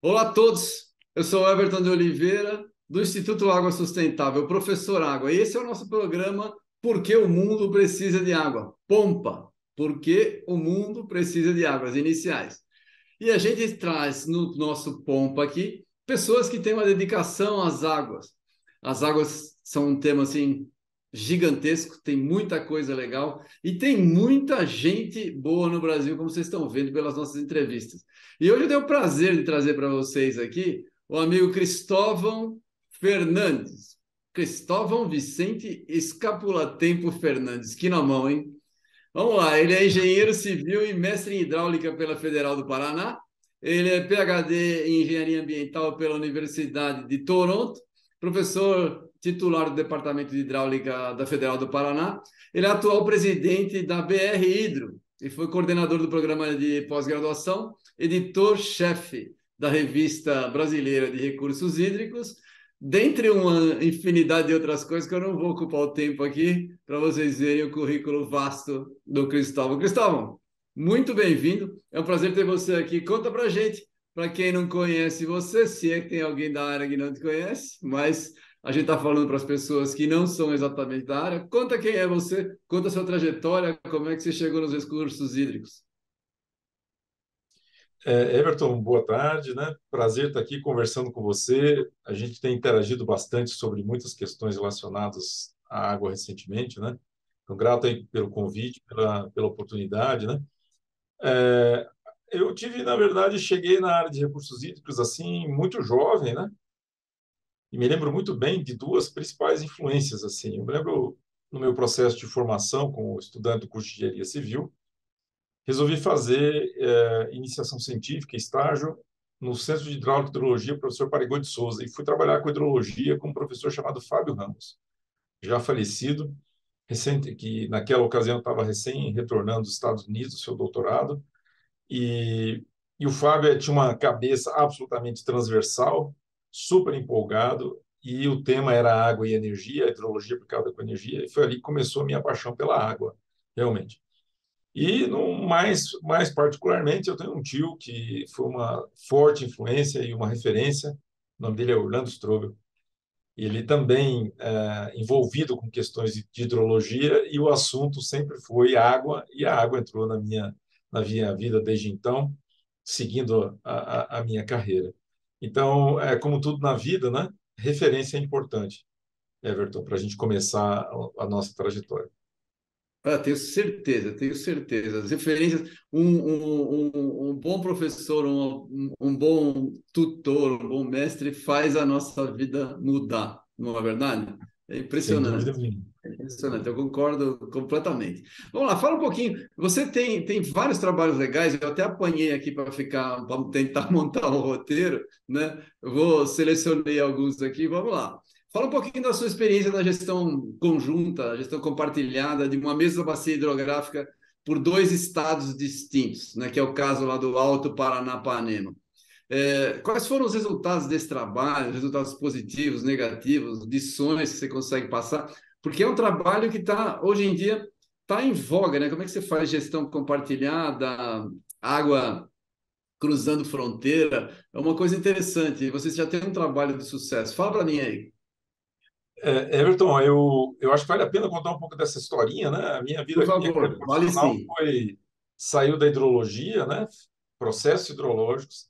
Olá a todos, eu sou o Everton de Oliveira, do Instituto Água Sustentável, professor Água, e esse é o nosso programa Por que o Mundo Precisa de Água? Pompa, Por que o Mundo Precisa de Água, as iniciais. E a gente traz no nosso Pompa aqui pessoas que têm uma dedicação às águas. As águas são um tema assim gigantesco, tem muita coisa legal e tem muita gente boa no Brasil, como vocês estão vendo pelas nossas entrevistas. E hoje eu tenho o prazer de trazer para vocês aqui o amigo Cristóvão Fernandes. Cristóvão Vicente Escapulatempo Fernandes. Que na mão, hein? Vamos lá, ele é engenheiro civil e mestre em hidráulica pela Federal do Paraná. Ele é PhD em engenharia ambiental pela Universidade de Toronto, professor titular do Departamento de Hidráulica da Federal do Paraná. Ele é atual presidente da BR Hidro e foi coordenador do programa de pós-graduação, editor-chefe da Revista Brasileira de Recursos Hídricos, dentre uma infinidade de outras coisas que eu não vou ocupar o tempo aqui para vocês verem o currículo vasto do Cristóvão. Cristóvão, muito bem-vindo. É um prazer ter você aqui. Conta para gente, para quem não conhece você, se é que tem alguém da área que não te conhece, mas a gente está falando para as pessoas que não são exatamente da área. Conta quem é você, conta a sua trajetória, como é que você chegou nos recursos hídricos. Everton, boa tarde, né? Prazer estar aqui conversando com você. A gente tem interagido bastante sobre muitas questões relacionadas à água recentemente, né? Então, grato aí pelo convite, pela oportunidade, né? É, eu tive, na verdade, cheguei na área de recursos hídricos assim muito jovem, né? E me lembro muito bem de duas principais influências assim. Eu me lembro no meu processo de formação como estudante do curso de engenharia civil, resolvi fazer iniciação científica, estágio, no Centro de Hidráulica e Hidrologia, professor Parigô de Souza, e fui trabalhar com hidrologia com um professor chamado Fábio Ramos, já falecido, recente, que naquela ocasião estava recém retornando dos Estados Unidos, do seu doutorado, e, e o Fábio tinha uma cabeça absolutamente transversal, super empolgado, e o tema era água e energia, a hidrologia aplicada com energia, e foi ali que começou a minha paixão pela água, realmente. E no mais particularmente, eu tenho um tio que foi uma forte influência e uma referência. O nome dele é Orlando Strobel. Ele também envolvido com questões de hidrologia e o assunto sempre foi água e a água entrou na minha vida desde então, seguindo a minha carreira. Então, como tudo na vida, né? Referência é importante, Everton, para a gente começar a nossa trajetória. Ah, tenho certeza, tenho certeza. As referências, um bom professor, um bom tutor, um bom mestre faz a nossa vida mudar, não é verdade? É Sem dúvida impressionante. nenhuma. É impressionante, eu concordo completamente. Vamos lá, fala um pouquinho. Você tem vários trabalhos legais, eu até apanhei aqui para ficar, para tentar montar um roteiro, né? Eu vou selecionei alguns aqui, vamos lá. Fala um pouquinho da sua experiência na gestão conjunta, gestão compartilhada de uma mesma bacia hidrográfica por dois estados distintos, né? Que é o caso lá do Alto Paranapanema. Quais foram os resultados desse trabalho, resultados positivos, negativos, lições que você consegue passar? Porque é um trabalho que está, hoje em dia, está em voga, né? Como é que você faz gestão compartilhada, água cruzando fronteira? É uma coisa interessante. Você já tem um trabalho de sucesso. Fala para mim aí, Everton, eu acho que vale a pena contar um pouco dessa historinha, né? A minha por vida, minha carreira favor. Vale profissional sim. saiu da hidrologia, né? Processos hidrológicos.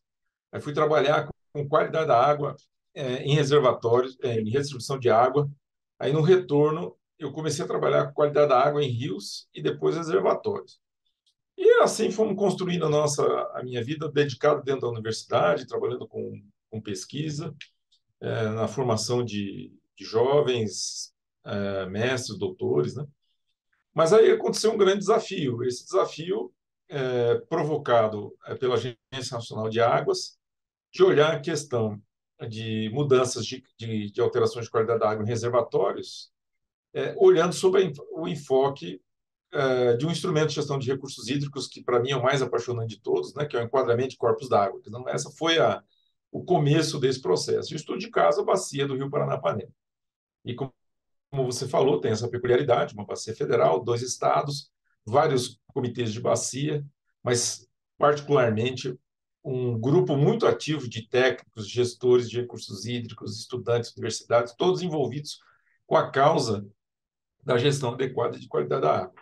Aí fui trabalhar com qualidade da água em reservatórios, em redistribuição de água. Aí no retorno eu comecei a trabalhar com qualidade da água em rios e depois reservatórios. E assim fomos construindo a minha vida dedicada dentro da universidade, trabalhando com pesquisa, na formação de jovens, mestres, doutores, né? Mas aí aconteceu um grande desafio. Esse desafio provocado pela Agência Nacional de Águas, de olhar a questão de mudanças de alterações de qualidade da água em reservatórios, olhando sob o enfoque de um instrumento de gestão de recursos hídricos que, para mim, é o mais apaixonante de todos, né, que é o enquadramento de corpos d'água. Então, essa foi o começo desse processo. Eu estudo de caso a bacia do Rio Paranapanema. E como você falou, tem essa peculiaridade, uma bacia federal, 2 estados, vários comitês de bacia, mas particularmente um grupo muito ativo de técnicos, gestores de recursos hídricos, estudantes, universidades, todos envolvidos com a causa da gestão adequada de qualidade da água.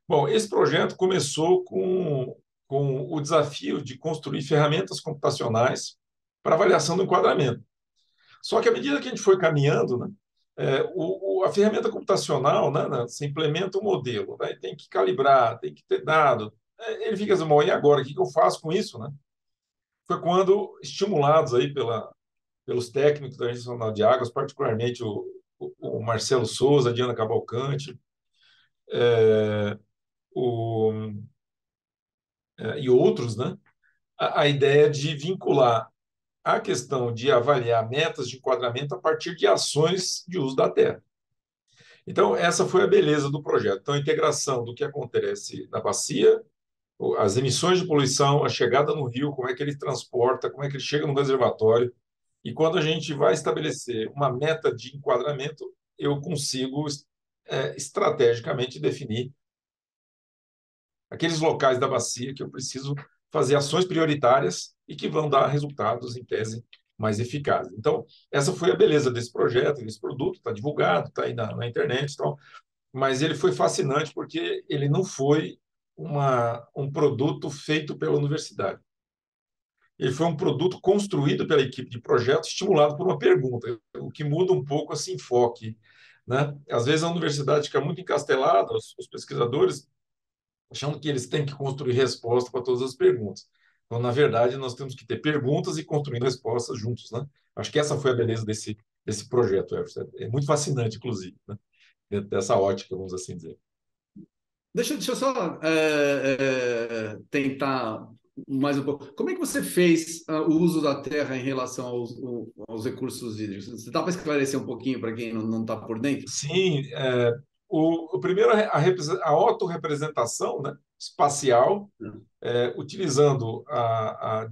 Bom, esse projeto começou com o desafio de construir ferramentas computacionais para avaliação do enquadramento. Só que à medida que a gente foi caminhando, né, a ferramenta computacional, né, você implementa um modelo, né, tem que calibrar, tem que ter dado. Ele fica assim, bom, e agora? O que eu faço com isso? Né? Foi quando, estimulados aí pelos técnicos da Agência Nacional de Águas, particularmente o Marcelo Souza, a Diana Cavalcante, o, e outros, né, a ideia de vincular a questão de avaliar metas de enquadramento a partir de ações de uso da terra. Então, essa foi a beleza do projeto. Então, a integração do que acontece na bacia, as emissões de poluição, a chegada no rio, como é que ele transporta, como é que ele chega no reservatório. E quando a gente vai estabelecer uma meta de enquadramento, eu consigo estrategicamente definir aqueles locais da bacia que eu preciso fazer ações prioritárias e que vão dar resultados, em tese, mais eficazes. Então, essa foi a beleza desse projeto, desse produto, está divulgado, está aí na internet, então, mas ele foi fascinante porque ele não foi um produto feito pela universidade. Ele foi um produto construído pela equipe de projeto, estimulado por uma pergunta, o que muda um pouco esse enfoque. Né? Às vezes a universidade fica muito encastelada, os pesquisadores achando que eles têm que construir resposta para todas as perguntas. Então, na verdade, nós temos que ter perguntas e construir respostas juntos, né? Acho que essa foi a beleza desse projeto, Everson. É muito fascinante, inclusive, né? Dentro dessa ótica, vamos assim dizer. Deixa eu só tentar mais um pouco. Como é que você fez o uso da terra em relação aos recursos hídricos? Você dá para esclarecer um pouquinho para quem não está por dentro? Sim, o primeiro, a autorrepresentação, né, espacial, utilizando a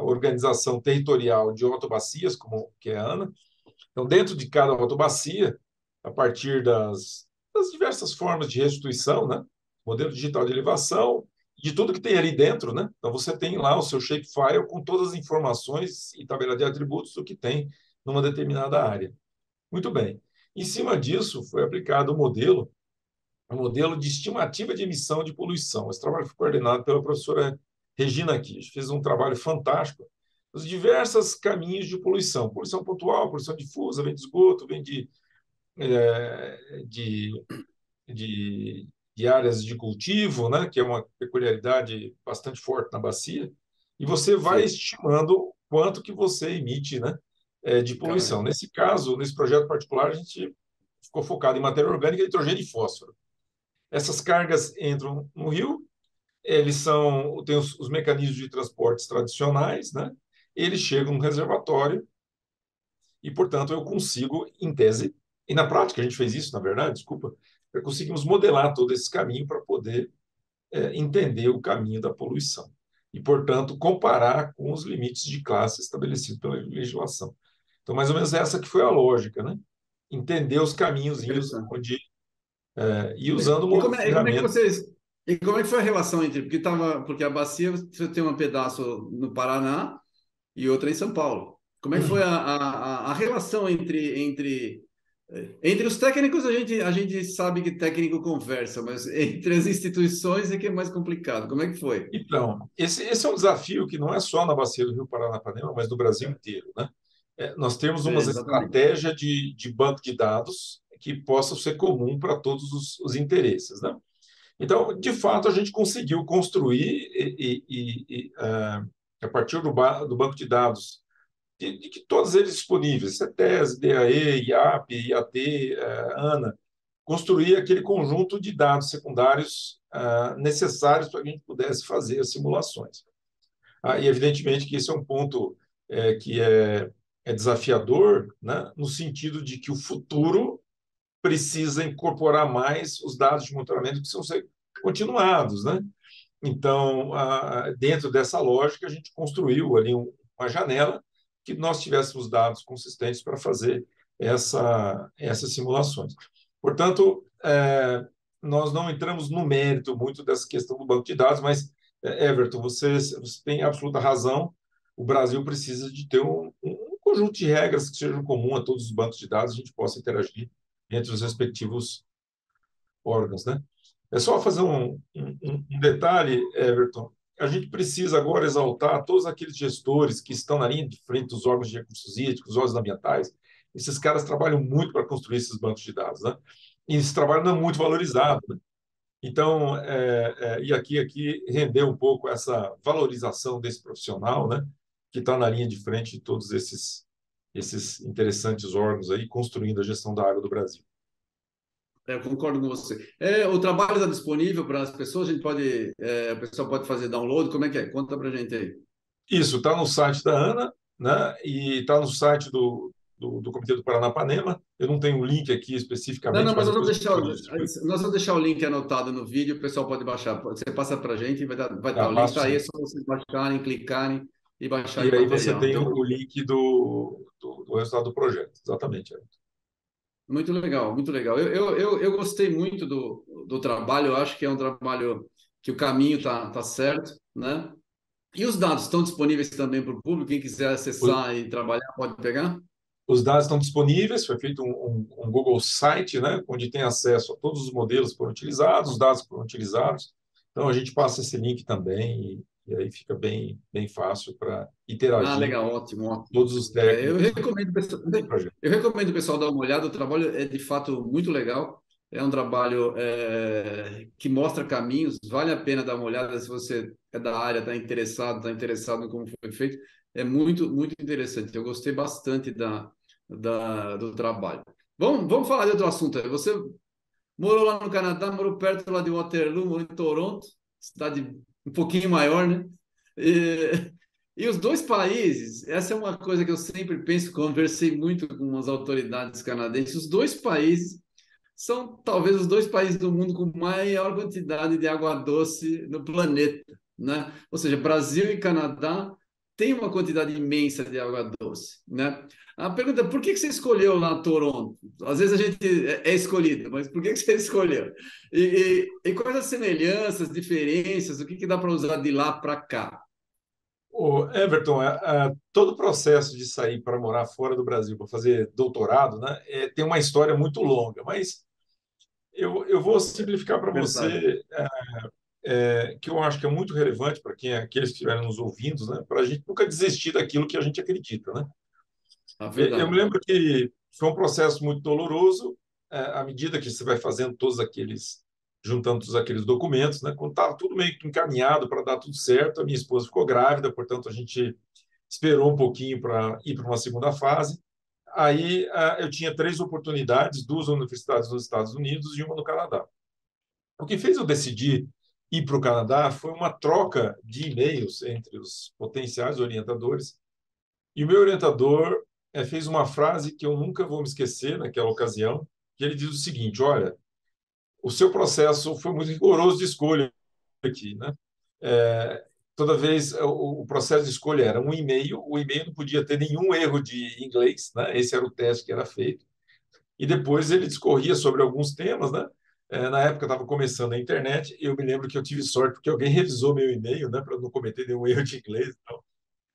organização territorial de autobacias, como que é a ANA. Então, dentro de cada autobacia, a partir das diversas formas de restituição, né? Modelo digital de elevação, de tudo que tem ali dentro, né? Então, você tem lá o seu shapefile com todas as informações e tabela de atributos do que tem numa determinada área. Muito bem. Em cima disso, foi aplicado um modelo de estimativa de emissão de poluição. Esse trabalho foi coordenado pela professora Regina Kish. Fez um trabalho fantástico os diversos caminhos de poluição. Poluição pontual, poluição difusa, vem de esgoto, vem de, de áreas de cultivo, né, que é uma peculiaridade bastante forte na bacia, e você vai Sim, estimando quanto que você emite, né, de poluição. correto. Nesse caso, nesse projeto particular, a gente ficou focado em matéria orgânica, nitrogênio e fósforo. Essas cargas entram no rio, eles têm os mecanismos de transportes tradicionais, né? Eles chegam no reservatório e, portanto, eu consigo, em tese, e na prática a gente fez isso, na verdade, desculpa, conseguimos modelar todo esse caminho para poder entender o caminho da poluição e, portanto, comparar com os limites de classe estabelecidos pela legislação. Então, mais ou menos essa que foi a lógica, né? Entender os caminhozinhos Interessante. onde e usando E uma como é que ferramenta. vocês. E como é que foi a relação entre. Porque a bacia você tem um pedaço no Paraná e outra em São Paulo. Como é que foi a relação entre os técnicos? A gente sabe que técnico conversa, mas entre as instituições é que é mais complicado. Como é que foi? Então, esse é um desafio que não é só na bacia do Rio Paranapanema, mas do Brasil inteiro, né? Nós temos uma Exatamente. estratégia de banco de dados que possa ser comum para todos os interesses, né? Então, de fato, a gente conseguiu construir a partir do banco de dados, de que todos eles disponíveis, CETES, DAE, IAP, IAT, ANA, construir aquele conjunto de dados secundários necessários para que a gente pudesse fazer as simulações. E, evidentemente, que esse é um ponto que é desafiador, né, no sentido de que o futuro precisa incorporar mais os dados de monitoramento que precisam ser continuados, né? Então, dentro dessa lógica, a gente construiu ali uma janela que nós tivéssemos dados consistentes para fazer essas simulações. Portanto, nós não entramos no mérito muito dessa questão do banco de dados, mas, Everton, você tem absoluta razão. O Brasil precisa de ter um conjunto de regras que sejam comum a todos os bancos de dados, a gente possa interagir entre os respectivos órgãos, né? É só fazer um detalhe, Everton. A gente precisa agora exaltar todos aqueles gestores que estão na linha de frente dos órgãos de recursos hídricos, órgãos ambientais. Esses caras trabalham muito para construir esses bancos de dados, né? E esse trabalho não é muito valorizado, né? Então, e aqui render um pouco essa valorização desse profissional, né? Que está na linha de frente de todos esses interessantes órgãos aí, construindo a gestão da água do Brasil. Eu concordo com você. O trabalho está disponível para as pessoas, a gente pode, a pessoa pode fazer download, como é que é? Conta para a gente aí. Isso está no site da ANA, né? E está no site do Comitê do Paranapanema. Eu não tenho o link aqui Não, especificamente, não, mas mas depois eu distribuir. nós vamos deixar o link anotado no vídeo, o pessoal pode baixar. Você passa para a gente e vai estar. Tá, O link passo está aí, é sim. só vocês baixarem, clicarem e E baixarem o aí você material. Não tem tem o problema. link do resultado do projeto. Exatamente. Muito legal, muito legal. Eu gostei muito do trabalho, eu acho que é um trabalho que o caminho tá certo, né? E os dados estão disponíveis também para o público, quem quiser O- acessar e trabalhar pode pegar? Os dados estão disponíveis, foi feito um Google Site, né? Onde tem acesso a todos os modelos que foram utilizados, os dados que foram utilizados. Então, a gente passa esse link também e aí fica bem fácil para Ah, interagir legal, ótimo, ótimo. todos os Eu técnicos recomendo, do projeto. eu recomendo o pessoal dar uma olhada. O trabalho é de fato muito legal. É um trabalho que mostra caminhos. Vale a pena dar uma olhada se você é da área, está interessado em como foi feito. É muito, muito interessante. Eu gostei bastante do trabalho. Vamos falar de outro assunto. Você morou lá no Canadá, morou perto lá de Waterloo, morou em Toronto, cidade um pouquinho maior, né? E os dois países, essa é uma coisa que eu sempre penso, conversei muito com as autoridades canadenses, os dois países são talvez os dois países do mundo com maior quantidade de água doce no planeta, né? Ou seja, Brasil e Canadá têm uma quantidade imensa de água doce, né? A pergunta é, por que você escolheu lá Toronto? Às vezes a gente é escolhido, mas por que você escolheu? E quais as semelhanças, diferenças, o que dá para usar de lá para cá? O Everton, todo o processo de sair para morar fora do Brasil para fazer doutorado, né, tem uma história muito longa, mas eu vou simplificar para Verdade. você que eu acho que é muito relevante para quem aqueles que estiverem nos ouvindo, né, para a gente nunca desistir daquilo que a gente acredita, né? A Eu me verdade. lembro que foi um processo muito doloroso, à medida que você vai fazendo juntando todos aqueles documentos, né? Quando estava tudo meio que encaminhado para dar tudo certo, a minha esposa ficou grávida, portanto a gente esperou um pouquinho para ir para uma segunda fase. Aí eu tinha três oportunidades, duas universidades nos Estados Unidos e uma no Canadá. O que fez eu decidir ir para o Canadá foi uma troca de e-mails entre os potenciais orientadores. E o meu orientador fez uma frase que eu nunca vou me esquecer naquela ocasião, que ele diz o seguinte: olha, o seu processo foi muito rigoroso de escolha aqui, né? Toda vez o processo de escolha era um e-mail, o e-mail não podia ter nenhum erro de inglês, né? Esse era o teste que era feito. E depois ele discorria sobre alguns temas, né? Na época estava começando a internet, e eu me lembro que eu tive sorte porque alguém revisou meu e-mail, né, para não cometer nenhum erro de inglês. Então,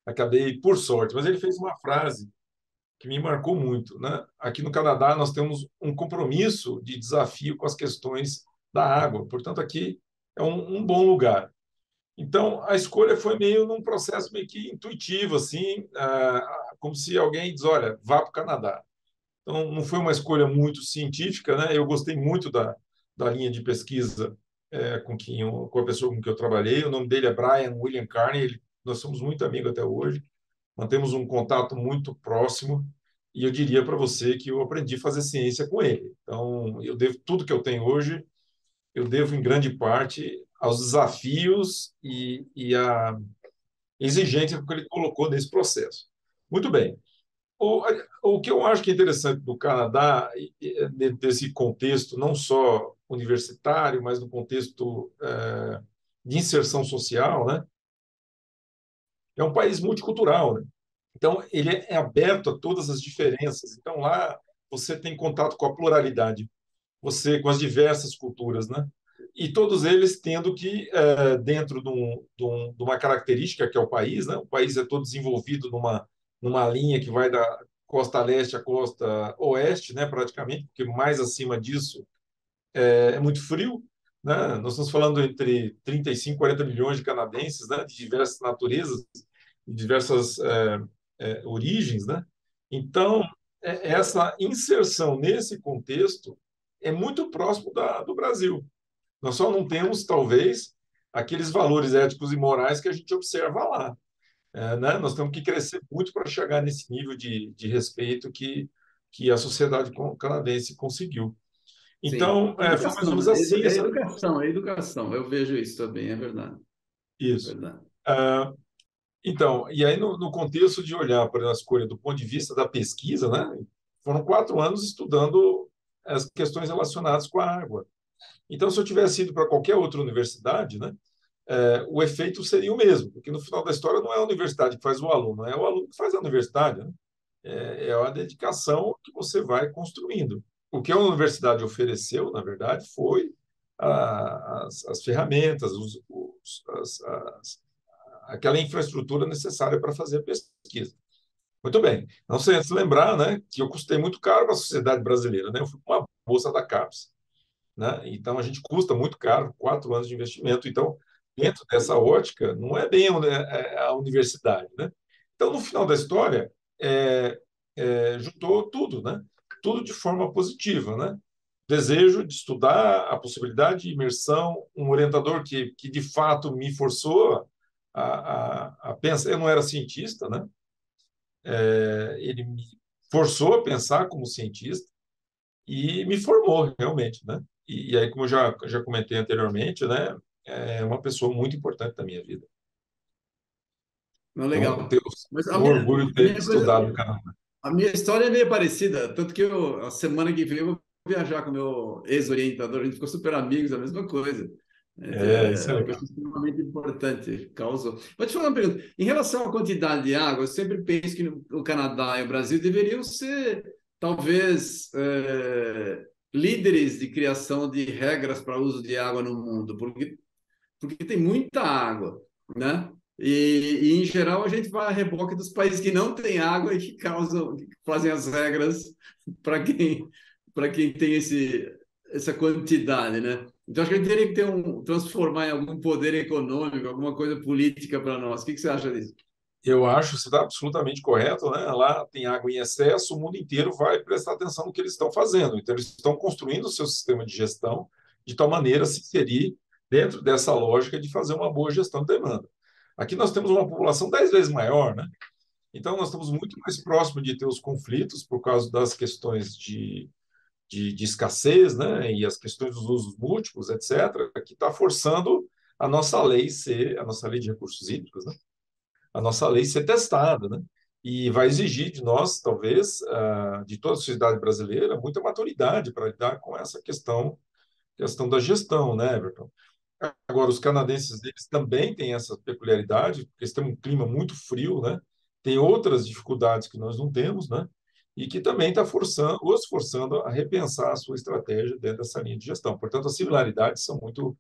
acabei por sorte. Mas ele fez uma frase que me marcou muito, né? Aqui no Canadá nós temos um compromisso de desafio com as questões da água. Portanto, aqui é um bom lugar. Então, a escolha foi meio num processo meio que intuitivo, assim, como se alguém diz, olha, vá para o Canadá. Então, não foi uma escolha muito científica, né? Eu gostei muito da linha de pesquisa com a pessoa com que eu trabalhei. O nome dele é Brian William Carney. Nós somos muito amigos até hoje. Mantemos um contato muito próximo. E eu diria para você que eu aprendi a fazer ciência com ele. Então, eu devo tudo que eu tenho hoje, eu devo em grande parte aos desafios e à exigência que ele colocou nesse processo. Muito bem. O, o que eu acho que é interessante do Canadá, dentro desse contexto, não só universitário, mas no contexto de inserção social, né? É um país multicultural, né? Então, ele é aberto a todas as diferenças. Então, lá você tem contato com a pluralidade, você com as diversas culturas, né? E todos eles tendo que, dentro de uma característica que é o país, né? O país é todo desenvolvido numa linha que vai da costa leste à costa oeste, né? Praticamente, porque mais acima disso é muito frio, né? Nós estamos falando entre 35 e 40 milhões de canadenses, né? De diversas naturezas, de diversas origens, né? Então, essa inserção nesse contexto é muito próximo do Brasil. Nós só não temos, talvez, aqueles valores éticos e morais que a gente observa lá. Né? Nós temos que crescer muito para chegar nesse nível de respeito que a sociedade canadense conseguiu. Sim. Então, foi mais ou Educação, menos né? assim É essa. educação, é educação. Eu vejo isso também, é verdade. É Isso. verdade. Ah, então, e aí no contexto de olhar para a escolha do ponto de vista da pesquisa, né? Foram 4 anos estudando as questões relacionadas com a água. Então, se eu tivesse ido para qualquer outra universidade, né? O efeito seria o mesmo, porque no final da história não é a universidade que faz o aluno, é o aluno que faz a universidade, né? É a dedicação que você vai construindo. O que a universidade ofereceu, na verdade, foi as ferramentas, aquela infraestrutura necessária para fazer a pesquisa. Muito bem. Não sei antes lembrar, né, que eu custei muito caro para a sociedade brasileira, né? Eu fui com uma bolsa da CAPES, né? Então a gente custa muito caro, 4 anos de investimento. Então, dentro dessa ótica, não é bem a universidade, né? Então, no final da história, juntou tudo, né? Tudo de forma positiva, né? Desejo de estudar, a possibilidade de imersão, um orientador que de fato me forçou a pensar. Eu não era cientista, né? Ele me forçou a pensar como cientista e me formou realmente, né? E aí, como eu já comentei anteriormente, né? É uma pessoa muito importante na minha vida. Não, Então, eu legal. Mas tenho orgulho de a ter minha coisa, estudado no Canadá. a minha história é meio parecida, tanto que a semana que vem eu vou viajar com o meu ex-orientador, a gente ficou super amigos, a mesma coisa. Isso É é uma legal. pessoa extremamente importante, causou. Vou te falar uma pergunta. Em relação à quantidade de água, eu sempre penso que o Canadá e o Brasil deveriam ser, talvez, líderes de criação de regras para o uso de água no mundo, porque tem muita água, né? Em geral, a gente vai a reboque dos países que não têm água e que causam, que fazem as regras para quem tem essa quantidade, né? Então, acho que a gente teria que transformar em algum poder econômico, alguma coisa política para nós. O que você acha disso? Eu acho que você está absolutamente correto, né? Lá tem água em excesso, o mundo inteiro vai prestar atenção no que eles estão fazendo. Então, eles estão construindo o seu sistema de gestão de tal maneira a se inserir dentro dessa lógica de fazer uma boa gestão de demanda. Aqui nós temos uma população 10 vezes maior, né? Então, nós estamos muito mais próximos de ter os conflitos por causa das questões de escassez, né? E as questões dos usos múltiplos, etc., que está forçando a nossa lei de recursos hídricos, né? A nossa lei ser testada, né? E vai exigir de nós, talvez, de toda a sociedade brasileira, muita maturidade para lidar com essa questão da gestão, né, Everton? Agora, os canadenses, eles também têm essa peculiaridade, porque eles têm um clima muito frio, né? Tem outras dificuldades que nós não temos, né? E que também está os forçando a repensar a sua estratégia dentro dessa linha de gestão. Portanto, as similaridades são muito,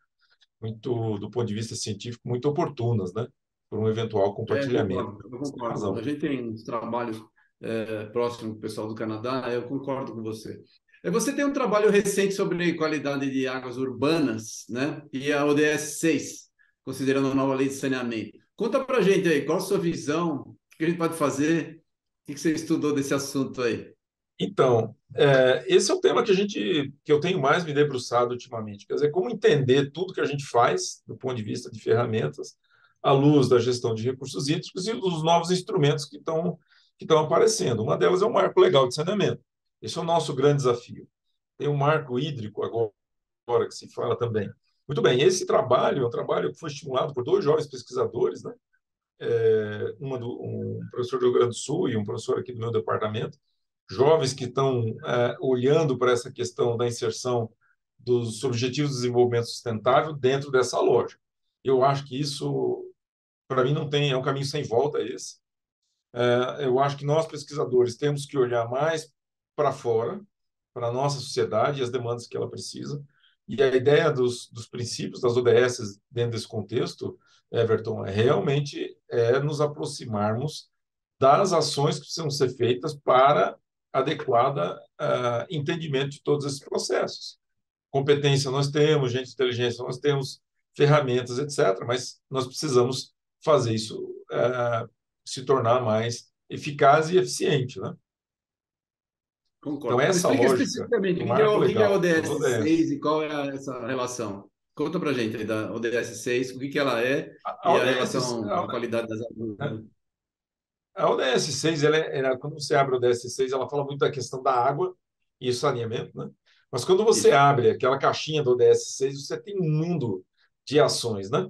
do ponto de vista científico, muito oportunas, né? Por um eventual compartilhamento. Eu Você tem concordo. A razão. gente tem uns trabalhos próximos com o pessoal do Canadá, eu concordo com você. Você tem um trabalho recente sobre qualidade de águas urbanas, né? E a ODS 6, considerando a nova lei de saneamento. Conta para a gente aí, qual a sua visão? O que a gente pode fazer? O que você estudou desse assunto aí? Então, esse é o tema que eu tenho mais me debruçado ultimamente. Quer dizer, como entender tudo que a gente faz, do ponto de vista de ferramentas, à luz da gestão de recursos hídricos e dos novos instrumentos que estão aparecendo. Uma delas é o marco legal de saneamento. Esse é o nosso grande desafio. Tem um marco hídrico agora que se fala também. Muito bem, esse trabalho é um trabalho que foi estimulado por dois jovens pesquisadores, né? Um professor do Rio Grande do Sul e um professor aqui do meu departamento, jovens que estão olhando para essa questão da inserção dos Objetivos de Desenvolvimento Sustentável dentro dessa lógica. Eu acho que isso, para mim, não tem, é um caminho sem volta esse. Eu acho que nós, pesquisadores, temos que olhar mais para fora, para a nossa sociedade e as demandas que ela precisa. E a ideia dos princípios das ODS dentro desse contexto, Everton, é realmente nos aproximarmos das ações que precisam ser feitas para adequada entendimento de todos esses processos. Competência nós temos, gente de inteligência nós temos, ferramentas, etc., mas nós precisamos fazer isso se tornar mais eficaz e eficiente, né? Então, Concordo. Então, essa explica lógica especificamente do marco o que que é o legal das ODS ODS. 6 e qual é essa relação. Conta para gente aí da ODS 6, o que que ela é A e a ODS, relação à qualidade das águas. a ODS 6, quando você abre a ODS 6, ela fala muito da questão da água e saneamento, né? Mas quando você Isso. abre aquela caixinha do ODS 6, você tem um mundo de ações, né?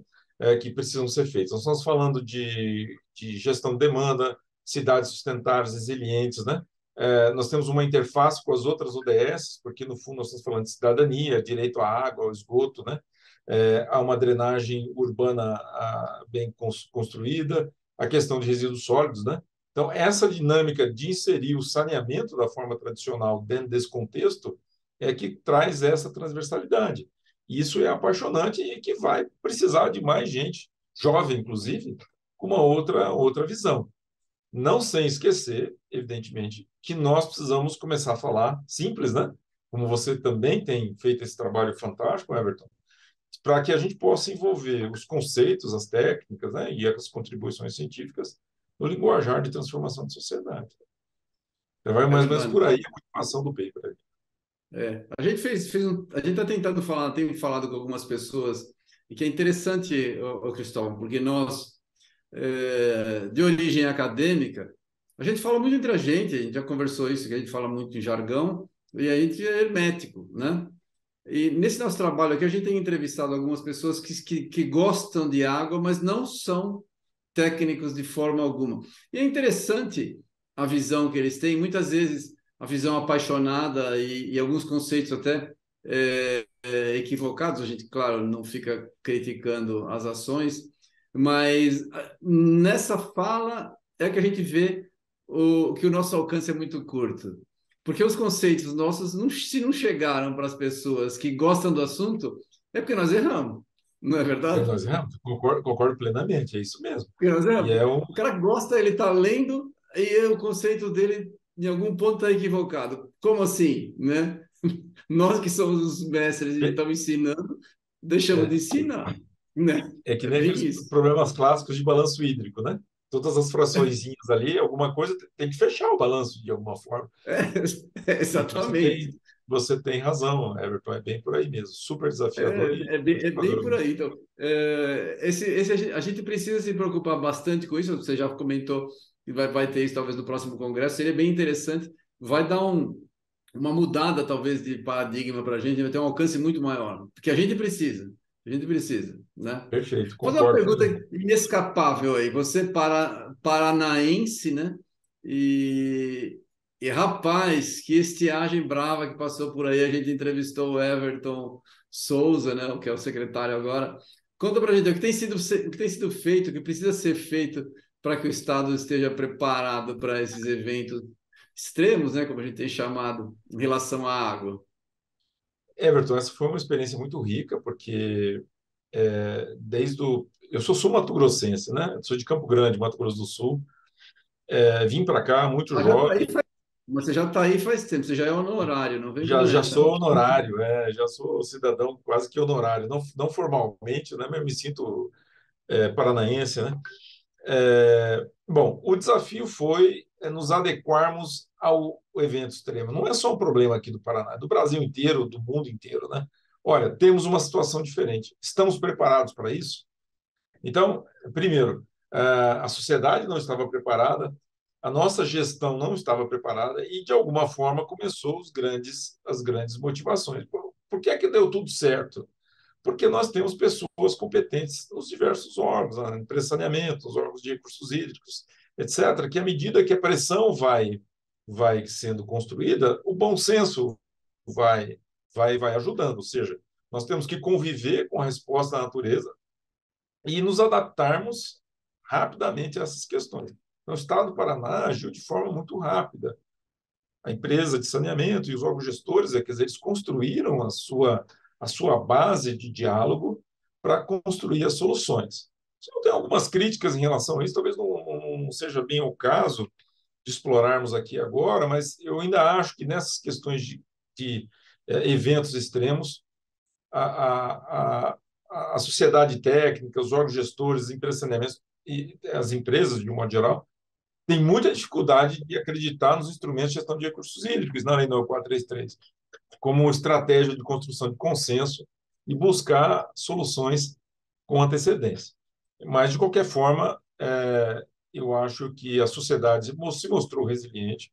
Que precisam ser feitas. Nós estamos falando de gestão de demanda, cidades sustentáveis, resilientes, né? Nós temos uma interface com as outras ODS, porque no fundo nós estamos falando de cidadania, direito à água, ao esgoto, né? Há uma drenagem urbana bem construída, a questão de resíduos sólidos, né? Então, essa dinâmica de inserir o saneamento da forma tradicional dentro desse contexto é que traz essa transversalidade. E isso é apaixonante e que vai precisar de mais gente, jovem inclusive, com uma outra visão. Não sem esquecer, evidentemente, que nós precisamos começar a falar simples, né? Como você também tem feito esse trabalho fantástico, Everton, para que a gente possa envolver os conceitos, as técnicas, né, e as contribuições científicas no linguajar de transformação de sociedade. Então, vai É mais ou menos verdade. por aí a motivação do paper. A gente a gente está tentando falar, tem falado com algumas pessoas, e que é interessante, Cristóvão, porque nós, de origem acadêmica, a gente fala muito entre a gente já conversou isso, que a gente fala muito em jargão, e a gente é hermético, né? E nesse nosso trabalho aqui, a gente tem entrevistado algumas pessoas que gostam de água, mas não são técnicos de forma alguma. E é interessante a visão que eles têm, muitas vezes a visão apaixonada e alguns conceitos até equivocados. A gente, claro, não fica criticando as ações, mas nessa fala é que a gente vê que o nosso alcance é muito curto. Porque os conceitos nossos, se não chegaram para as pessoas que gostam do assunto, é porque nós erramos, não é verdade? Nós concordo plenamente, é isso mesmo. Porque nós E erramos. é um, O cara gosta, ele está lendo, e o conceito dele, em algum ponto, está equivocado. Como assim, né? Nós que somos os mestres e estamos ensinando, deixamos de é, ensinar, né? é que É nem bem aqueles isso. problemas clássicos de balanço hídrico, né? Todas as fraçõezinhas ali, alguma coisa tem que fechar o balanço de alguma forma. E Exatamente. você tem razão, Everton, é bem por aí mesmo. Super desafiador e É bem desafiador por mesmo. aí. Então, a gente precisa se preocupar bastante com isso. Você já comentou que vai ter isso talvez no próximo congresso. Seria bem interessante. Vai dar uma mudada, talvez, de paradigma para a gente. Vai ter um alcance muito maior. Porque a gente precisa. A gente precisa, né? Perfeito, Vou fazer uma concordo pergunta plenamente. inescapável aí. Você paranaense, né? E, rapaz, que estiagem brava que passou por aí. A gente entrevistou o Everton Souza, né? O que é o secretário agora. Conta para a gente o que tem o que tem sido feito, o que precisa ser feito para que o Estado esteja preparado para esses eventos extremos, né? Como a gente tem chamado, em relação à água. Everton, essa foi uma experiência muito rica, porque eu sou sul-mato-grossense, né? Sou de Campo Grande, Mato Grosso do Sul. Vim para cá muito Ah, já tá jovem, aí mas você já está aí faz tempo, você já é honorário, não vem com já essa. sou honorário, já sou cidadão quase que honorário, não formalmente, né? Mas eu me sinto paranaense, né? Bom, o desafio foi nos adequarmos ao evento extremo. Não é só um problema aqui do Paraná, é do Brasil inteiro, do mundo inteiro, né? Olha, temos uma situação diferente. Estamos preparados para isso? Então, primeiro, a sociedade não estava preparada, a nossa gestão não estava preparada e, de alguma forma, começou as grandes motivações. Por que é que deu tudo certo? Porque nós temos pessoas competentes nos diversos órgãos, na empresa de saneamento, nos órgãos de recursos hídricos, etc., que à medida que a pressão vai sendo construída, o bom senso vai, vai ajudando. Ou seja, nós temos que conviver com a resposta da natureza e nos adaptarmos rapidamente a essas questões. Então, o Estado do Paraná agiu de forma muito rápida. a empresa de saneamento e os órgãos gestores, quer dizer, eles construíram a sua base de diálogo para construir as soluções. Eu tenho algumas críticas em relação a isso, talvez não seja bem o caso de explorarmos aqui agora, mas eu ainda acho que nessas questões de eventos extremos, a, a, a sociedade técnica, os órgãos gestores, as empresas de saneamento e as empresas, de um modo geral, têm muita dificuldade de acreditar nos instrumentos de gestão de recursos hídricos, na Lei 9433, como estratégia de construção de consenso e buscar soluções com antecedência. Mas, de qualquer forma, eu acho que a sociedade se mostrou resiliente,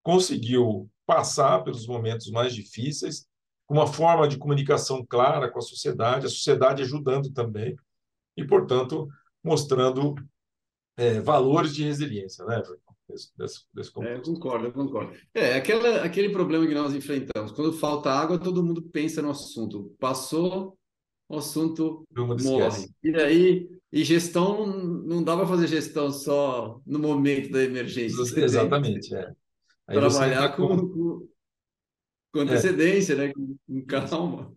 conseguiu passar pelos momentos mais difíceis, com uma forma de comunicação clara com a sociedade ajudando também, e, portanto, mostrando valores de resiliência, né, desse Eu contexto. concordo, eu concordo. Aquele problema que nós enfrentamos. Quando falta água, todo mundo pensa no assunto. Passou, o assunto Todo mundo morre. esquece. E aí, e gestão, não dá para fazer gestão só no momento da emergência. Você tem que Exatamente, é. Aí você entra trabalhar com é, antecedência, né? Com isso. calma.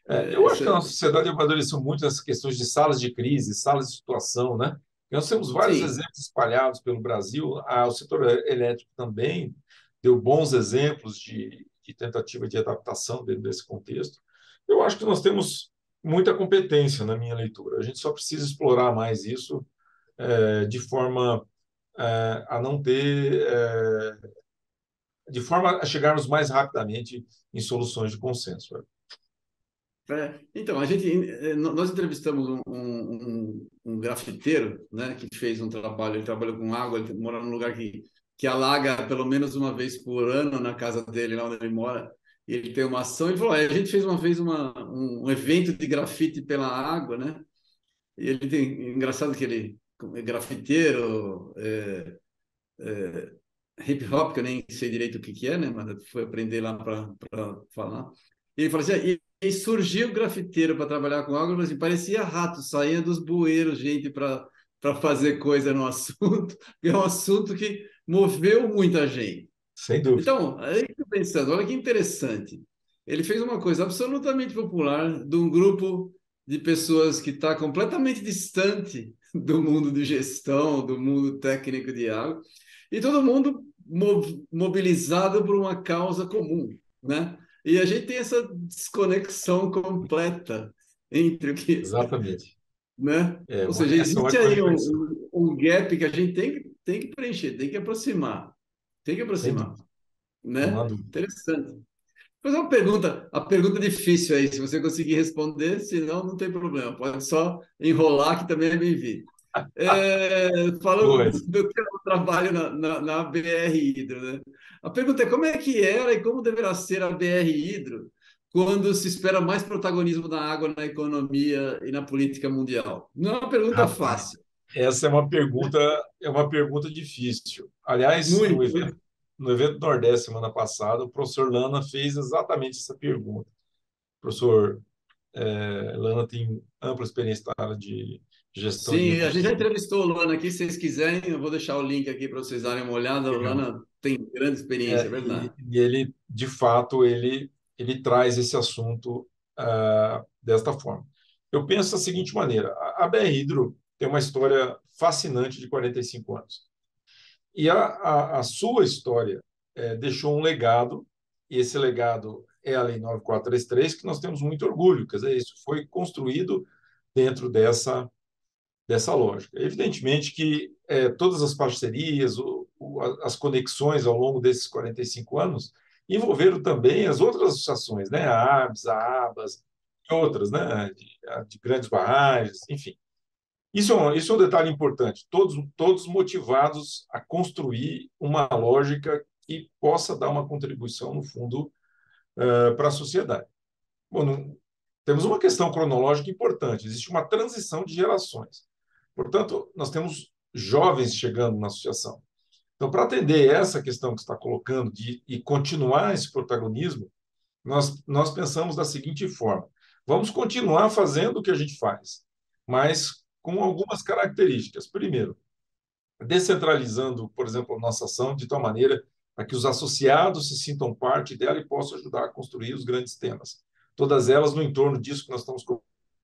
Eu acho Isso que a é, nossa sociedade amadureceu muito nessas questões de salas de crise, salas de situação, né? Nós temos vários sim. exemplos espalhados pelo Brasil. O setor elétrico também deu bons exemplos de tentativa de adaptação dentro desse contexto. Eu acho que nós temos muita competência na minha leitura. A gente só precisa explorar mais isso de forma a não ter, de forma a chegarmos mais rapidamente em soluções de consenso. Então, nós entrevistamos um grafiteiro, né, que fez um trabalho, ele trabalhou com água, ele mora num lugar que alaga pelo menos uma vez por ano na casa dele, lá onde ele mora, e ele tem uma ação, ele falou, a gente fez uma vez um evento de grafite pela água, né, e ele tem, engraçado que ele é grafiteiro, hip hop, que eu nem sei direito o que que é, né? Mas foi aprender lá para falar. E ele falou assim, e surgiu o grafiteiro para trabalhar com água, mas assim, parecia rato, saía dos bueiros, gente, para fazer coisa no assunto, que é um assunto que moveu muita gente. Sem dúvida. Então, aí eu fico pensando, olha que interessante. Ele fez uma coisa absolutamente popular de um grupo de pessoas que está completamente distante do mundo de gestão, do mundo técnico de água, e todo mundo mobilizado por uma causa comum, né? E a gente tem essa desconexão completa entre o que, Exatamente. né? Ou seja, Essa é uma existe ótima aí reflexão. um gap que a gente tem que preencher, tem que Sem aproximar, dúvida. Não há né? dúvida. Interessante. Vou fazer uma pergunta, a pergunta difícil aí, se você conseguir responder, senão não tem problema, pode só enrolar que também é bem-vindo. Falando Pois. do teu trabalho na BR Hidro, né? A pergunta é como é que era e como deverá ser a BR Hidro quando se espera mais protagonismo da água na economia e na política mundial? Não é uma pergunta Rapaz, fácil, essa é uma pergunta difícil. Aliás, muito. no evento Nordeste semana passada, o professor Lana fez exatamente essa pergunta. O professor Lana tem ampla experiência na área de gestão de Sim, a gente recursos. já entrevistou o Lana aqui, se vocês quiserem, eu vou deixar o link aqui para vocês darem uma olhada. O Legal. Lana tem grande experiência, é E, verdade. e ele, de fato, ele traz esse assunto desta forma. Eu penso da seguinte maneira: a BR Hidro tem uma história fascinante de 45 anos. E a sua história deixou um legado, e esse legado é a Lei 9433, que nós temos muito orgulho. Quer dizer, isso foi construído dentro dessa lógica. Evidentemente que todas as parcerias, as conexões ao longo desses 45 anos envolveram também as outras associações, né? A ABS, a ABAS, e outras, né? De grandes barragens, enfim. Isso é um detalhe importante. Todos motivados a construir uma lógica que possa dar uma contribuição, no fundo, para a sociedade. Bom, temos uma questão cronológica importante. Existe uma transição de gerações. Portanto, nós temos jovens chegando na associação. Então, para atender essa questão que você está colocando e continuar esse protagonismo, nós pensamos da seguinte forma: vamos continuar fazendo o que a gente faz, mas com algumas características. Primeiro, descentralizando, por exemplo, a nossa ação de tal maneira para que os associados se sintam parte dela e possam ajudar a construir os grandes temas. Todas elas no entorno disso que nós estamos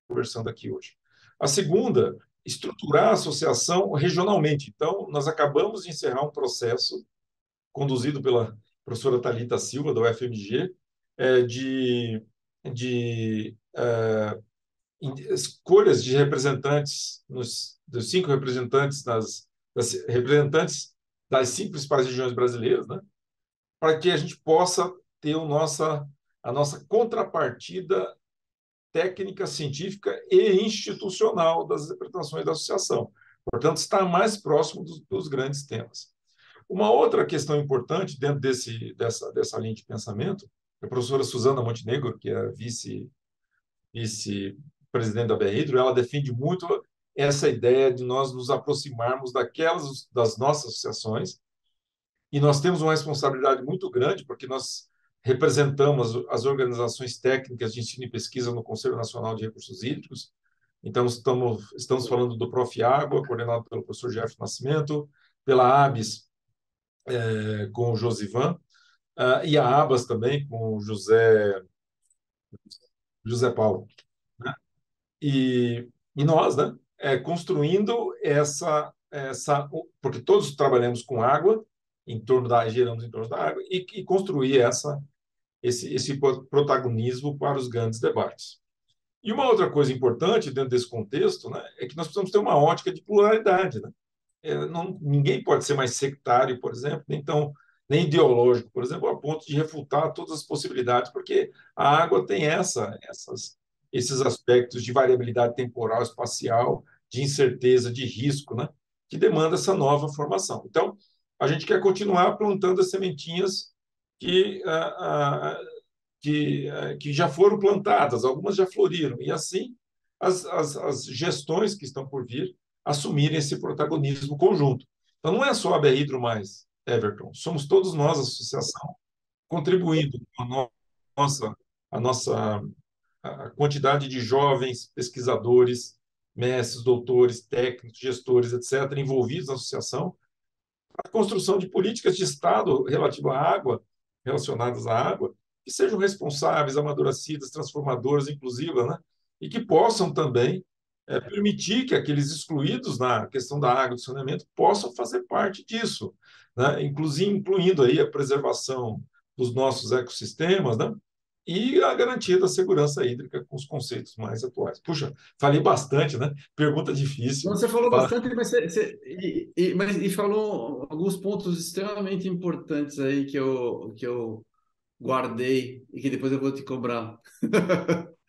conversando aqui hoje. A segunda, estruturar a associação regionalmente. Então, nós acabamos de encerrar um processo conduzido pela professora Thalita Silva, da UFMG, de escolhas de representantes, dos 5 representantes representantes das 5 principais regiões brasileiras, né, para que a gente possa ter a nossa contrapartida técnica, científica e institucional das interpretações da associação. Portanto, está mais próximo dos grandes temas. Uma outra questão importante dentro dessa linha de pensamento, a professora Suzana Montenegro, que é vice-presidente da BR-Hidro, ela defende muito essa ideia de nós nos aproximarmos das nossas associações, e nós temos uma responsabilidade muito grande, porque nós representamos as organizações técnicas de ensino e pesquisa no Conselho Nacional de Recursos Hídricos. Então, estamos falando do Profiágua, coordenado pelo professor Jefferson Nascimento, pela ABS, com o Josivan, e a ABAS também, com o José Paulo. Né? E nós, né, construindo porque todos trabalhamos com água, geramos em torno da água, e construir esse protagonismo para os grandes debates. E uma outra coisa importante dentro desse contexto, né, é que nós precisamos ter uma ótica de pluralidade. Né? Ninguém pode ser mais sectário, por exemplo, nem ideológico, por exemplo, a ponto de refutar todas as possibilidades, porque a água tem esses aspectos de variabilidade temporal, espacial, de incerteza, de risco, né, que demanda essa nova formação. Então, a gente quer continuar plantando as sementinhas que já foram plantadas, algumas já floriram, e assim as gestões que estão por vir assumirem esse protagonismo conjunto. Então, não é só a BR-Hidro mais, Everton, somos todos nós, a associação, contribuindo com a nossa a quantidade de jovens pesquisadores, mestres, doutores, técnicos, gestores, etc., envolvidos na associação, a construção de políticas de Estado relacionadas à água, que sejam responsáveis, amadurecidas, transformadoras, inclusivas, né? E que possam também permitir que aqueles excluídos na questão da água e do saneamento possam fazer parte disso, né? Incluindo aí a preservação dos nossos ecossistemas, né? E a garantia da segurança hídrica com os conceitos mais atuais. Puxa, falei bastante, né? Pergunta difícil. Não, você falou bastante, mas falou alguns pontos extremamente importantes aí que eu guardei e que depois eu vou te cobrar.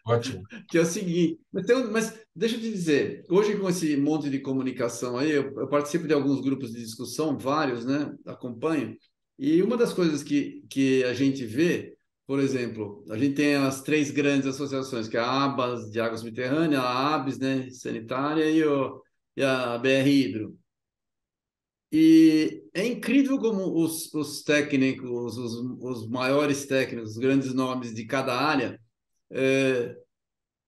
Ótimo. Que é o seguinte, mas deixa eu te dizer, hoje com esse monte de comunicação aí, eu participo de alguns grupos de discussão, vários, né? Acompanho, e uma das coisas que a gente vê, por exemplo, a gente tem as 3 grandes associações, que é a ABAS de água subterrânea, a ABS, né, sanitária, e a BR-Hidro. E é incrível como os técnicos, os maiores técnicos, os grandes nomes de cada área,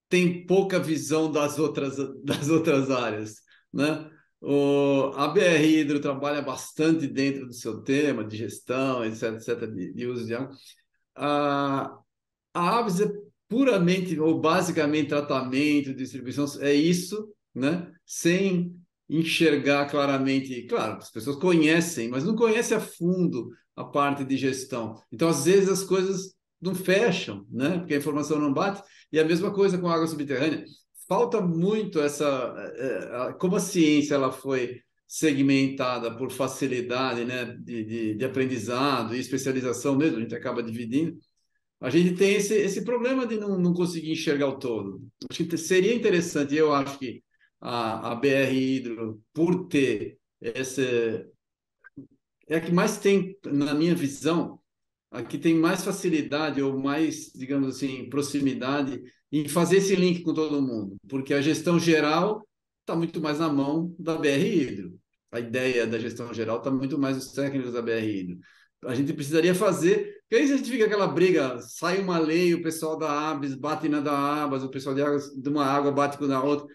tem pouca visão das outras áreas, né? A BR Hidro trabalha bastante dentro do seu tema de gestão, etc, etc, de uso de água. A Aves é puramente ou basicamente tratamento, distribuição, é isso, né? Sem enxergar claramente. Claro, as pessoas conhecem, mas não conhecem a fundo a parte de gestão. Então, às vezes, as coisas não fecham, né? Porque a informação não bate. E a mesma coisa com a água subterrânea. Falta muito como a ciência ela foi segmentada por facilidade, né, de aprendizado e especialização mesmo, a gente acaba dividindo. A gente tem esse problema de não conseguir enxergar o todo. Acho que seria interessante, eu acho que a BR Hidro, por ter essa. É a que mais tem, na minha visão, a que tem mais facilidade ou mais, digamos assim, proximidade em fazer esse link com todo mundo, porque a gestão geral está muito mais na mão da BR Hidro. A ideia da gestão geral está muito mais nos técnicos da BR Hidro. A gente precisaria fazer, porque aí a gente fica aquela briga, sai uma lei, o pessoal da ABS bate na da ABAS, o pessoal de uma água bate com a outra.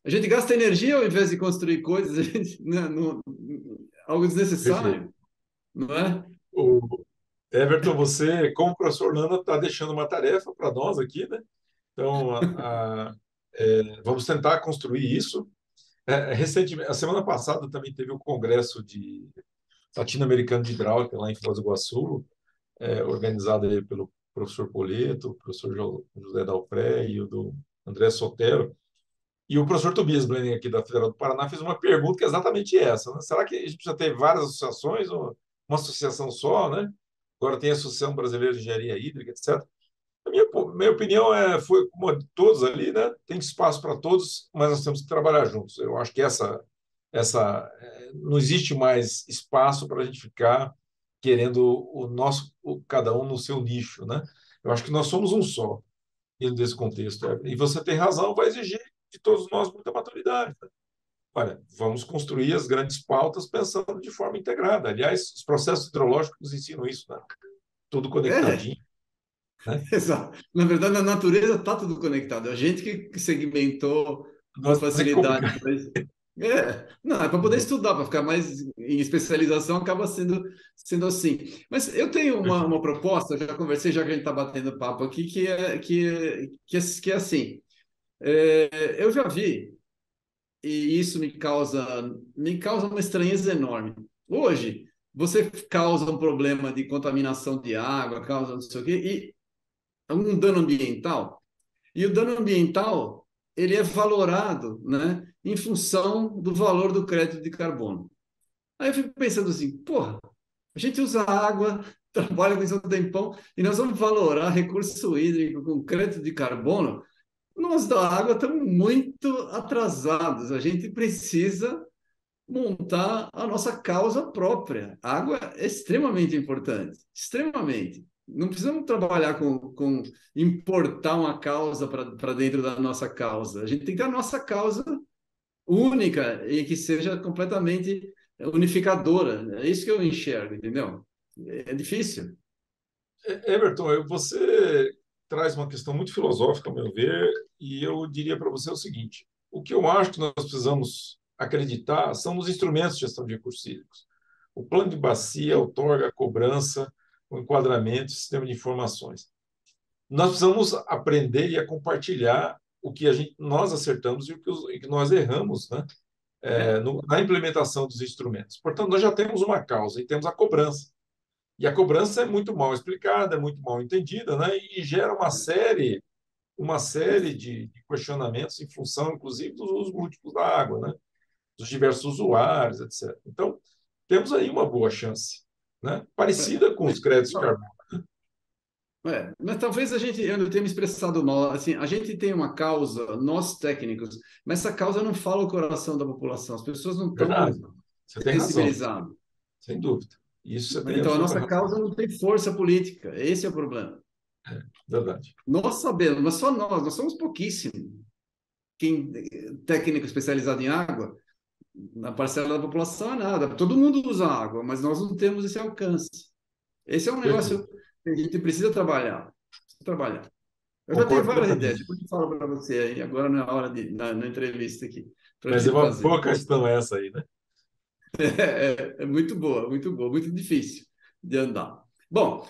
A gente gasta energia ao invés de construir coisas, a gente, algo desnecessário. Perfeito. não é? O Everton, você, como professor Nana, está deixando uma tarefa para nós aqui, né? Então, vamos tentar construir isso. Recentemente, a semana passada também teve o Congresso de Latino-Americano de Hidráulica lá em Foz do Iguaçu, organizado aí pelo professor Poleto, o professor José Dalpré e o do André Sotero. E o professor Tobias Blenning, aqui da Federal do Paraná, fez uma pergunta que é exatamente essa, né? Será que a gente precisa ter várias associações ou uma associação só, né? Agora tem a Associação Brasileira de Engenharia Hídrica, etc. A minha opinião foi como a de todos ali, né? Tem espaço para todos, mas nós temos que trabalhar juntos. Eu acho que não existe mais espaço para a gente ficar querendo cada um no seu nicho, né? Eu acho que nós somos um só dentro desse contexto. E você tem razão, vai exigir de todos nós muita maturidade, né? Olha, vamos construir as grandes pautas pensando de forma integrada. Aliás, os processos hidrológicos nos ensinam isso, né? Tudo É, conectadinho, né? exato. Na verdade, na natureza está tudo conectado. A gente que segmentou com Nós é que facilidade complicamos. para isso. Não, é para poder estudar, para ficar mais em especialização, acaba sendo assim. Mas eu tenho uma Perfeito. proposta, eu já conversei, já que a gente está batendo papo aqui, que é assim. Eu já vi, e isso me causa uma estranheza enorme. Hoje, você causa um problema de contaminação de água, causa não sei o quê, e um dano ambiental. E o dano ambiental, ele é valorado, né, em função do valor do crédito de carbono. Aí eu fico pensando assim, porra, a gente usa água, trabalha com isso há um tempão, e nós vamos valorar recurso hídrico com crédito de carbono? Nós da água estamos muito atrasados. A gente precisa montar a nossa causa própria. A água é extremamente importante, extremamente. Não precisamos trabalhar com importar uma causa para dentro da nossa causa. A gente tem que ter a nossa causa única e que seja completamente unificadora. É isso que eu enxergo, entendeu? É difícil. Everton, você traz uma questão muito filosófica, ao meu ver, e eu diria para você o seguinte: o que eu acho que nós precisamos acreditar são nos instrumentos de gestão de recursos hídricos. O plano de bacia outorga a cobrança, o enquadramento, o sistema de informações. Nós precisamos aprender e a compartilhar o que nós acertamos e o que nós erramos, né? É, Na implementação dos instrumentos. Portanto, nós já temos uma causa e temos a cobrança. E a cobrança é muito mal explicada, é muito mal entendida, né? E gera uma série de questionamentos em função, inclusive, dos usos múltiplos da água, né? Dos diversos usuários, etc. Então, temos aí uma boa chance, né? Parecida com os mas, créditos de carbono. mas talvez eu não tenha me expressado mal. Assim, a gente tem uma causa, nós técnicos, mas essa causa não fala o coração da população. As pessoas não Verdade. estão Você tem razão, sensibilizadas. sem dúvida. Isso você tem Então, a absoluta nossa razão. causa não tem força política. Esse é o problema. Verdade. Nós sabemos, mas só nós somos pouquíssimos. Quem técnico especializado em água, na parcela da população é nada. Todo mundo usa água, mas nós não temos esse alcance. Esse é um Perfeito. negócio que a gente precisa trabalhar. Trabalhar. Eu já tenho Concordo várias ideias, plenamente. depois eu falo para você aí, agora não é a hora na entrevista aqui, para a Mas é gente uma fazer. boa questão essa aí, né? É muito boa, muito difícil de andar. Bom,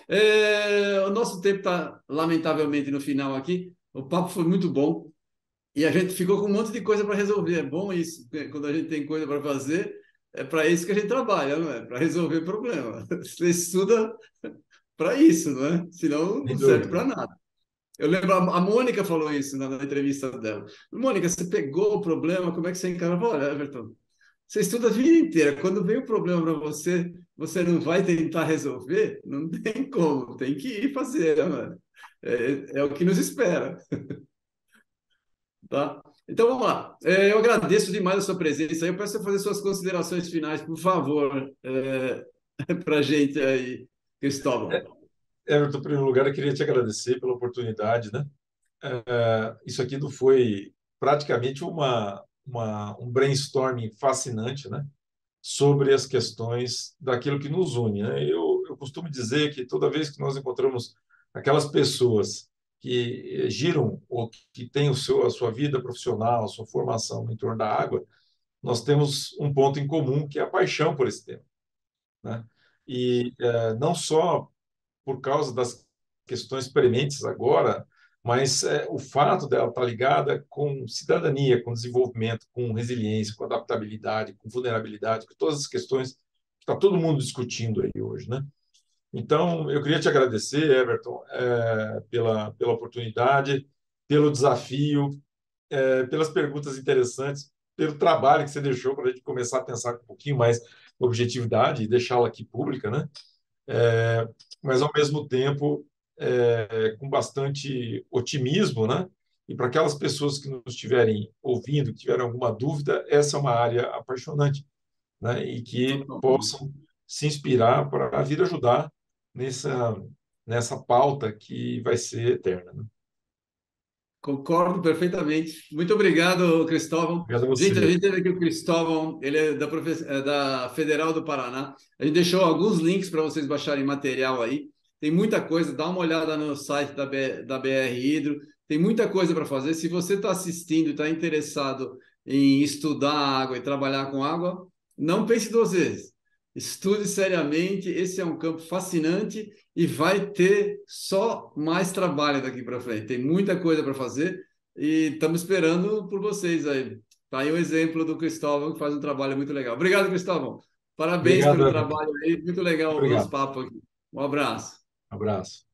o nosso tempo está lamentavelmente no final aqui. O papo foi muito bom e a gente ficou com um monte de coisa para resolver. É bom isso, né? Quando a gente tem coisa para fazer, é para isso que a gente trabalha, não é? Para resolver problema. Você estuda para isso, não é? Senão Sem não serve dúvida. para nada. Eu lembro, a Mônica falou isso na entrevista dela. Mônica, você pegou o problema, como é que você encara? Eu falei, olha, Everton, você estuda a vida inteira. Quando vem o problema para você, você não vai tentar resolver? Não tem como, tem que ir fazer, né, mano? É o que nos espera, tá? Então vamos lá. Eu agradeço demais a sua presença. Eu peço você fazer suas considerações finais, por favor, para a gente aí, Cristóvão. Everton, em primeiro lugar, eu queria te agradecer pela oportunidade, né? Isso aqui não foi praticamente um brainstorming fascinante, né? Sobre as questões daquilo que nos une, né? Eu costumo dizer que toda vez que nós encontramos aquelas pessoas que giram ou que têm a sua vida profissional, a sua formação em torno da água, nós temos um ponto em comum que é a paixão por esse tema, né? e não só por causa das questões prementes agora, mas o fato dela estar ligada com cidadania, com desenvolvimento, com resiliência, com adaptabilidade, com vulnerabilidade, com todas as questões que está todo mundo discutindo aí hoje, né? Então, eu queria te agradecer, Everton, pela oportunidade, pelo desafio, pelas perguntas interessantes, pelo trabalho que você deixou para a gente começar a pensar com um pouquinho mais objetividade e deixá-la aqui pública, né? Mas, ao mesmo tempo, com bastante otimismo, né? E para aquelas pessoas que nos estiverem ouvindo, que tiverem alguma dúvida, essa é uma área apaixonante, né? E que Totalmente. possam se inspirar para vir ajudar nessa pauta que vai ser eterna, né? Concordo perfeitamente. Muito obrigado, Cristóvão. Obrigado a Gente, a você. gente teve aqui o Cristóvão, ele é da Federal do Paraná. A gente deixou alguns links para vocês baixarem material aí. Tem muita coisa, dá uma olhada no site da BR Hidro. Tem muita coisa para fazer. Se você está assistindo e está interessado em estudar água e trabalhar com água, não pense duas vezes. Estude seriamente. Esse é um campo fascinante e vai ter só mais trabalho daqui para frente. Tem muita coisa para fazer e estamos esperando por vocês aí. Tá aí o exemplo do Cristóvão, que faz um trabalho muito legal. Obrigado, Cristóvão. Parabéns Obrigado, pelo Everton. trabalho aí. Muito legal o nosso Obrigado. papo aqui. Um abraço. Abraço.